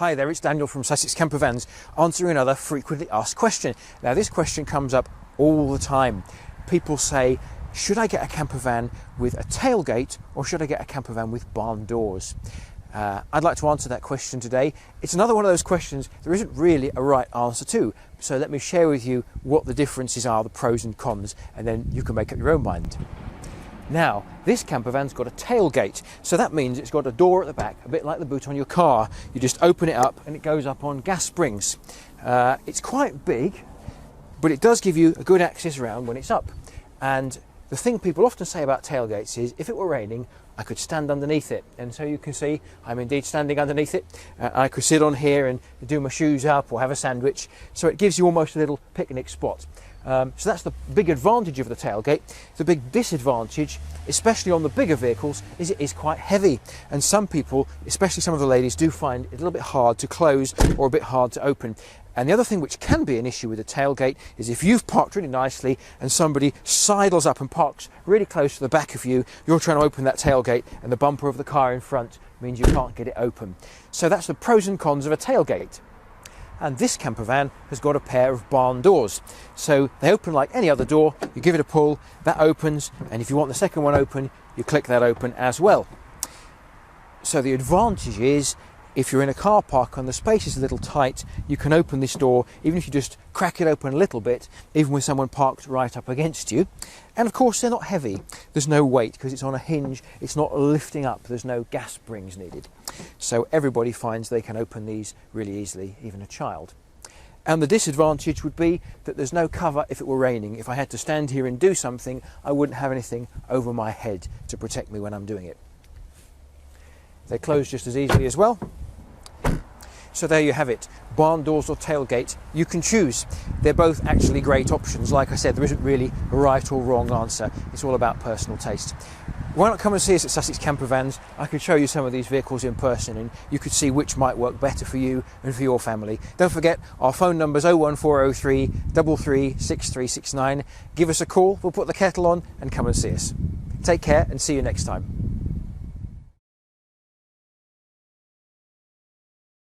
Hi there, it's Daniel from Sussex Campervans answering another frequently asked question. Now this question comes up all the time. People say, should I get a campervan with a tailgate or should I get a campervan with barn doors? I'd like to answer that question today. It's another one of those questions there isn't really a right answer to. So let me share with you what the differences are, the pros and cons, and then you can make up your own mind. Now, this campervan's got a tailgate, so that means it's got a door at the back, a bit like the boot on your car. You just open it up and it goes up on gas springs. It's quite big, but it does give you a good access around when it's up. And the thing people often say about tailgates is, if it were raining, I could stand underneath it. And so you can see I'm indeed standing underneath it. I could sit on here and do my shoes up or have a sandwich. So it gives you almost a little picnic spot. So that's the big advantage of the tailgate. The big disadvantage, especially on the bigger vehicles, is it is quite heavy. And some people, especially some of the ladies, do find it a little bit hard to close or a bit hard to open. And the other thing which can be an issue with a tailgate is if you've parked really nicely and somebody sidles up and parks really close to the back of you, you're trying to open that tailgate and the bumper of the car in front means you can't get it open. So that's the pros and cons of a tailgate. And this campervan has got a pair of barn doors. So they open like any other door, you give it a pull, that opens, and if you want the second one open, you click that open as well. So the advantage is, if you're in a car park and the space is a little tight, you can open this door, even if you just crack it open a little bit, even with someone parked right up against you. And of course they're not heavy, there's no weight because it's on a hinge, it's not lifting up, there's no gas springs needed. So everybody finds they can open these really easily, even a child. And the disadvantage would be that there's no cover if it were raining. If I had to stand here and do something, I wouldn't have anything over my head to protect me when I'm doing it. They close just as easily as well. So there you have it, barn doors or tailgate, you can choose. They're both actually great options. Like I said, there isn't really a right or wrong answer. It's all about personal taste. Why not come and see us at Sussex Campervans? I could show you some of these vehicles in person and you could see which might work better for you and for your family. Don't forget, our phone number's 01403 33 6369. Give us a call, we'll put the kettle on and come and see us. Take care and see you next time.